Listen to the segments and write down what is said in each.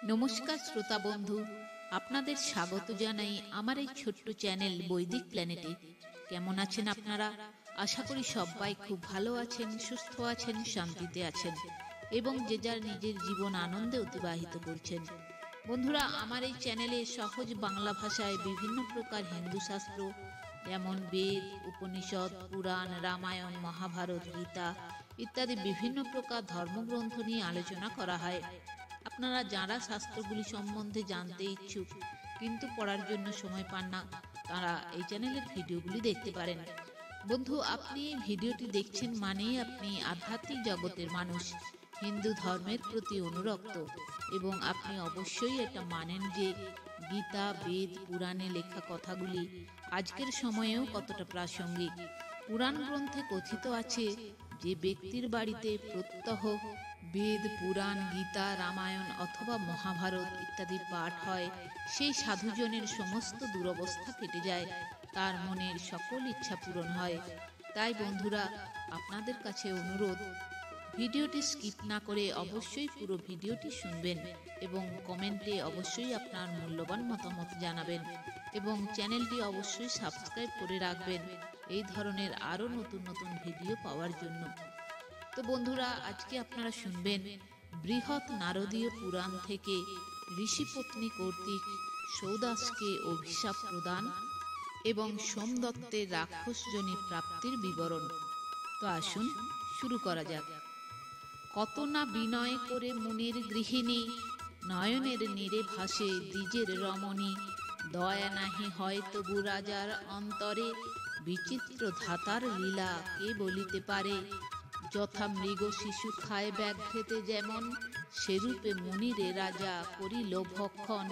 নমস্কার শ্রোতা বন্ধু, আপনাদের স্বাগত জানাই আমার এই ছোট্ট চ্যানেল বৈদিক প্ল্যানেটে। কেমন আছেন আপনারা? আশা করি সবাই খুব ভালো আছেন, সুস্থ আছেন, শান্তিতে আছেন এবং যে যার নিজের জীবন আনন্দে অতিবাহিত করছেন। বন্ধুরা, আমার এই চ্যানেলে সহজ বাংলা ভাষায় বিভিন্ন প্রকার হিন্দু শাস্ত্র যেমন বেদ, উপনিষদ, পুরাণ, রামায়ণ, মহাভারত, গীতা ইত্যাদি বিভিন্ন প্রকার ধর্মগ্রন্থ নিয়ে আলোচনা করা হয়। আপনারা যারা শাস্ত্রগুলি সম্বন্ধে জানতে ইচ্ছুক কিন্তু পড়ার জন্য সময় পান না, তারা এই চ্যানেলের ভিডিওগুলি দেখতে পারেন। বন্ধু, আপনি এই ভিডিওটি দেখছেন মানেই আপনি আধ্যাত্মিক জগতের মানুষ, হিন্দু ধর্মের প্রতি অনুরক্ত এবং আপনি অবশ্যই এটা মানেন যে গীতা, বেদ, পুরাণে লেখা কথাগুলি আজকের সময়েও কতটা প্রাসঙ্গিক। পুরাণ গ্রন্থে কথিত আছে যে ব্যক্তির বাড়িতে প্রত্যহ বেদ, পুরাণ, গীতা, রামায়ণ অথবা মহাভারত ইত্যাদি পাঠ হয়, সেই সাধুজনের সমস্ত দুরবস্থা কেটে যায়, তার মনের সকল ইচ্ছা পূরণ হয়। তাই বন্ধুরা, আপনাদের কাছে অনুরোধ, ভিডিওটি স্কিপ না করে অবশ্যই পুরো ভিডিওটি শুনবেন এবং কমেন্টে অবশ্যই আপনার মূল্যবান মতামত জানাবেন এবং চ্যানেলটি অবশ্যই সাবস্ক্রাইব করে রাখবেন এই ধরনের আরও নতুন নতুন ভিডিও পাওয়ার জন্য। তো বন্ধুরা, আজকে আপনারা শুনবেন বৃহৎ নারদীয় পুরাণ থেকে ঋষিপত্নী কর্তৃক সৌদাসকে অভিশাপ প্রদান এবং সোমদত্তের রাক্ষসজনী প্রাপ্তির বিবরণ। তো আসুন শুরু করা যাক। কত না বিনয় করে মুনির গৃহিণী, নয়নের নীরে ভাসে দ্বিজের রমণী। দয়া নাহি হয় তবু রাজার অন্তরে, বিচিত্র ধাতার লীলা কে বলিতে পারে। যথা মৃগ শিশু খায় ব্যাঘ্রেতে যেমন, সেরূপে মুনিরে রাজা করিল ভক্ষণ।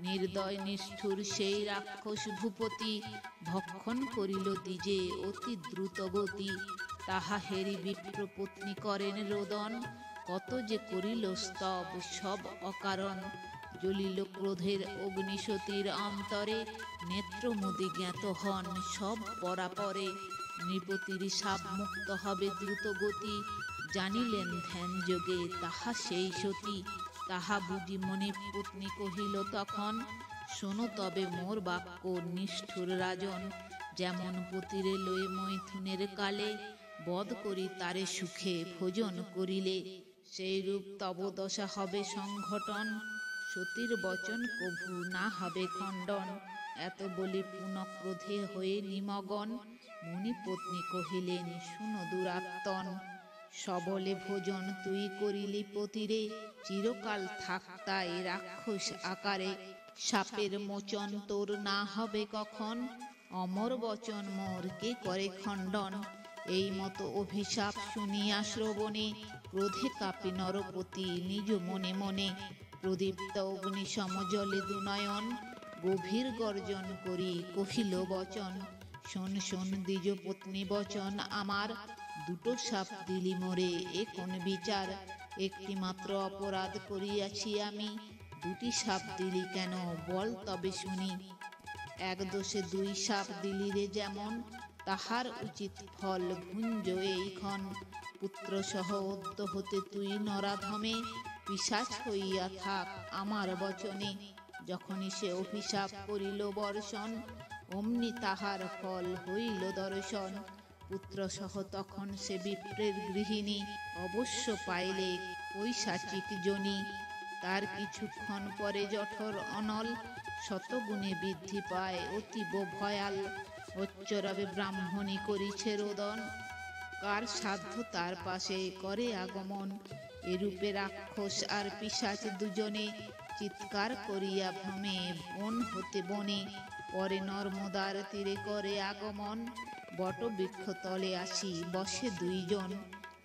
নির্দয় নিষ্ঠুর সেই রাক্ষস ভূপতি, ভক্ষণ করিল দ্বিজে অতি দ্রুত গতি। তাহা হেরি বিপ্রপত্নী করেন রোদন, কত যে করিল স্তব সব অকারণ। জ্বলিল ক্রোধের অগ্নিসতীর অন্তরে, নেত্রমুদি জ্ঞাত হন সব পরাপরে। নৃপতির শাপ মুক্ত হবে দ্রুত গতি, জানিলেন ধ্যান যোগে তাহা সেই সতী। তাহা বুঝি মনে পত্নী কহিল তখন, শোনো তবে মোর বাক্য নিষ্ঠুর রাজন। যেমন পতিরে লয়ে মৈথুনের কালে, বধ করি তারে সুখে ভোজন করিলে। সেই রূপ তব দশা হবে সংঘটন, সতীর বচন কভু না হবে খণ্ডন। এত বলি পুনঃক্রোধে হয়ে নিমগন, মুনিপত্নী কহিলেন শুনো দুরাত্মন। সবলে ভোজন তুই করিলি পতিরে, চিরকাল থাকতাই রাক্ষস আকারে। সাপের মোচন তোর না হবে কখন, অমর বচন মোর কে করে খণ্ডন। এই মতো অভিশাপ শুনিয়া শ্রবণে, ক্রোধে কাঁপে নরপতি নিজ মনে মনে। প্রদীপ্ত অগ্নি সমজলে দুনয়ন, গভীর গর্জন করি কহিল বচন। শোন শোন দ্বিজ পত্নী বচন আমার, দুটো সাপ দিলি মোরে এ কোন বিচার। একটি মাত্র অপরাধ করিয়াছি আমি, দুটি সাপ দিলি কেন বল তবে শুনি। এক দোষে দুই সাপ দিলি রে যেমন, তাহার উচিত ফল ভুঞ্জ এইক্ষণ। পুত্র সহ অদ্য হতে তুই নরাধমে, পিশাচ হইয়া থাক আমার বচনে। যখনই সে অভিশাপ করিল বর্ষণ, অমনি তাহার ফল হইল দর্শন। পুত্র সহ তখন সে বিপ্রের গৃহিণী, অবশ্য পাইলে পৈশাচিক যোনি। তার কিছুক্ষণ পরে জঠর অনল, শতগুণে বৃদ্ধি পায় অতীব ভয়াল। অচ্চরবে ব্রাহ্মণী করিছে রোদন, কার সাধ্য তার পাশে করে আগমন। এরূপে রাক্ষস আর পিশাচ দুজনে, চিৎকার করিয়া ভ্রমে বন হতে বনে। পরে নর্মদার তীরে করে আগমন, বটবৃক্ষ তলে আসি বসে দুইজন।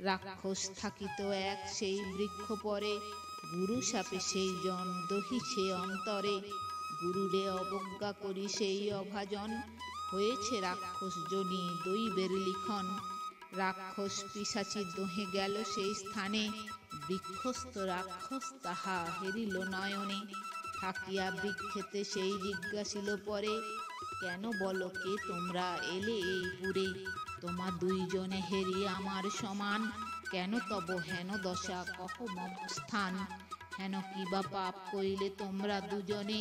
রাক্ষস থাকিত এক সেই বৃক্ষ পরে, গুরু সাপে সেই জন দহিছে অন্তরে। গুরুরে অবজ্ঞা করি সেই অভাজন, হয়েছে রাক্ষস জনি দৈবের লিখন। রাক্ষস পিশাচি দোহে গেল সেই স্থানে, বৃক্ষস্থ রাক্ষস তাহা হেরিল নয়নে। থাকিয়া বৃক্ষেতে সেই জিজ্ঞাসিল পরে, কেন বলো কে তোমরা এলে এই পুরে। তোমা দুইজনে হেরি আমার সমান, কেন তব হেন দশা কহ মম স্থান। হেন কি বা পাপ করিলে তোমরা দুজনে,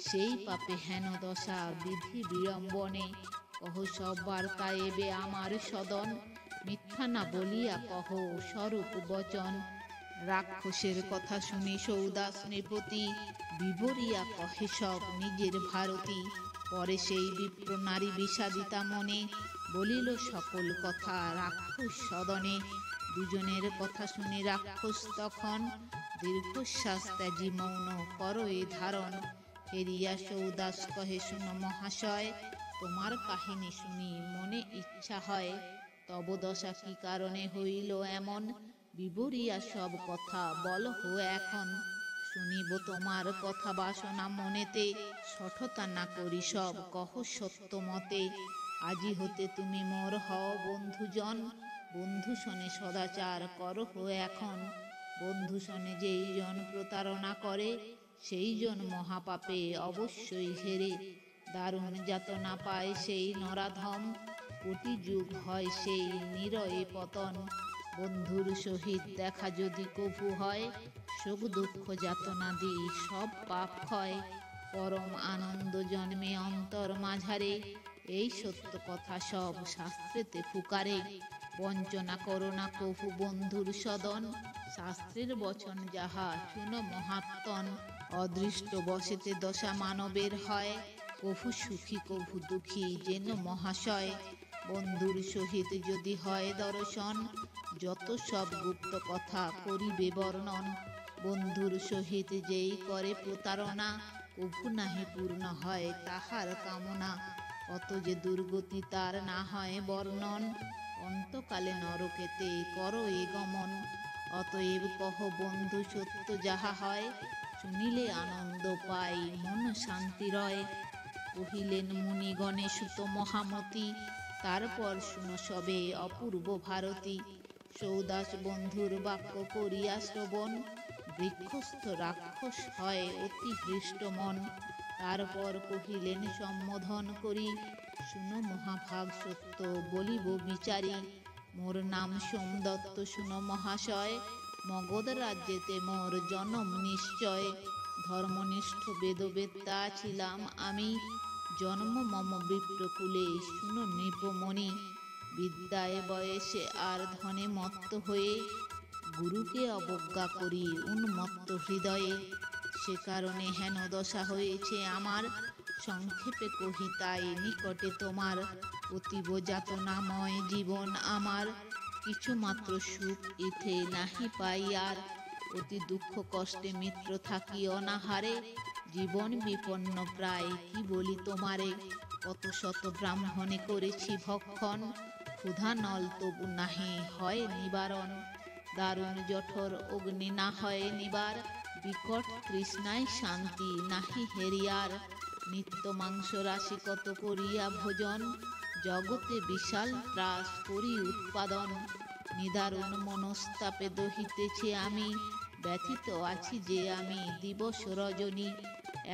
সেই পাপে হেন দশা বিধি বিড়ম্বনে। কহ সব বার্তা এবে আমার সদন, মিথ্যা না বলিয়া কহ স্বরূপ বচন। রাক্ষসের কথা শুনি সৌদাস নৃপতি, বিবরিয়া কহে সব নিজের ভারতী। পরে সেই বিপ্র নারী বিষাদিতা মনে, বলিল সকল কথা রাক্ষস সদনে। দুজনের কথা শুনি রাক্ষস তখন, দীর্ঘশ্বাস ত্যাজি মৌন কর এ ধারণ। ফেরিয়া সৌদাস কহে শুনো মহাশয়, তোমার কাহিনী শুনি মনে ইচ্ছা হয়। তব দশা কি কারণে হইল এমন, বিবরিয়া সব কথা বলহ এখন। শুনিব তোমার কথা বাসনা মনেতে, সঠতা না করি সব কহ সত্য মতে। আজি হতে তুমি মোর হও বন্ধুজন, বন্ধু শনে সদাচার করহ এখন। বন্ধু শনে যেই জন প্রতারণা করে, সেই জন মহাপাপে অবশ্যই হেরে। দারুণ যাতনা পায় সেই নরাধম, কোটি যুগ হয় সেই নিরয়ে পতন। বন্ধুর সহিত দেখা যদি কভু হয়, শোক দুঃখ যাতনা দি সব পাপ ক্ষয়। পরম আনন্দ জন্মে অন্তর মাঝারে, এই সত্য কথা সব শাস্ত্রেতে ফুকারে। বঞ্চনা করো না কভু বন্ধুর সদন, শাস্ত্রের বচন যাহা শুনো মহাত্মন। অদৃষ্ট বশেতে দশা মানবের হয়, কভু সুখী কভু দুঃখী যেন মহাশয়। বন্ধুর সহিত যদি হয় দর্শন, যত সব গুপ্ত কথা করিবে বর্ণন। বন্ধুর সহিত যেই করে প্রতারণা, কভু নাহি পূর্ণ হয় তাহার কামনা। কত যে দুর্গতি তার না হয় বর্ণন, অন্তকালে নরকেতে কর এ গমন। অতএব কহ বন্ধু সত্য যাহা হয়, শুনিলে আনন্দ পাই মন শান্তি রয়। কহিলেন মুনিগণে সুত মহামতি, তারপর শুনো সবে অপূর্ব ভারতী। সৌদাস বন্ধুর বাক্য করিয়া শ্রবণ, বৃক্ষস্থ রাক্ষস হয় অতি হৃষ্ট মন। তারপর কহিলেন সম্বোধন করি, শুনো মহাভাগ সত্য বলিব বিচারি। মোর নাম সোমদত্ত শুনো মহাশয়, মগধ রাজ্যেতে মোর জনম নিশ্চয়। ধর্মনিষ্ঠ বেদবেত্তা ছিলাম আমি, জন্ম মম বিপ্রকুলে শুনো নৃপমণি। বিদ্যায় বয়সে আর ধনে মত্ত হয়ে, গুরুকে অবজ্ঞা করি উন্মত্ত হৃদয়ে। সে কারণে হেন দশা হয়েছে আমার, সংক্ষেপে কহি তাই নিকটে তোমার। অতীব যাতনাময় জীবন আমার, কিছু মাত্র সুখ ইথে নাহি পাই আর। অতি দুঃখ কষ্টে মিত্র থাকি অনাহারে, জীবন বিপন্ন প্রায় কি বলি তোমারে। কত শত ব্রাহ্মণে করেছি ভক্ষণ, ক্ষুধা নল তবু নাহি হয় নিবারণ। দারুণ জঠর অগ্নি না হয় নিবার, বিকট তৃষ্ণায় শান্তি নাহি হেরিয়ার। নিত্য মাংস রাশি কত করিয়া ভোজন, জগতে বিশাল ত্রাস করি উৎপাদন। নিদারুণ মনস্তাপে দহিতেছি আমি, ব্যথিত আছি যে আমি দিবস রজনী।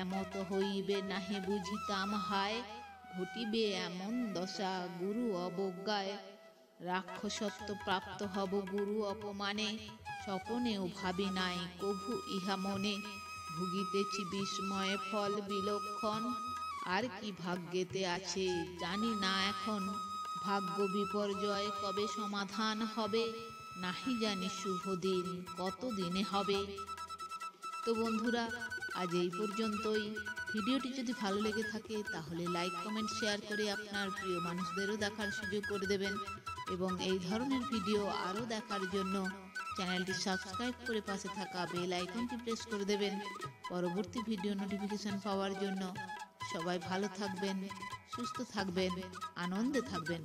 এমত হইবে নাহি বুঝিতাম হায়, ঘটিবে এমন দশা গুরু অবজ্ঞায়। রাক্ষসত্ব প্রাপ্ত হব গুরু অপমানে, স্বপনেও ভাবি নাই কভু ইহা মনে। ভুগিতেছি বিস্ময়ে ফল বিলক্ষণ, আর কি ভাগ্যেতে আছে জানি না এখন। ভাগ্য বিপর্যয় কবে সমাধান হবে, নাহি জানি শুভ দিন কত দিনে হবে। তো বন্ধুরা, আজ এই পর্যন্তই। ভিডিওটি যদি ভালো লেগে থাকে তাহলে লাইক কমেন্ট শেয়ার করে আপনার প্রিয় মানুষদেরও দেখার সুযোগ করে দেবেন, এবং এই ধরনের ভিডিও আরও দেখার জন্য চ্যানেলটি সাবস্ক্রাইব করে পাশে থাকা বেল আইকনটি প্রেস করে দেবেন পরবর্তী ভিডিও নোটিফিকেশন পাওয়ার জন্য। সবাই ভালো থাকবেন, সুস্থ থাকবেন, আনন্দে থাকবেন।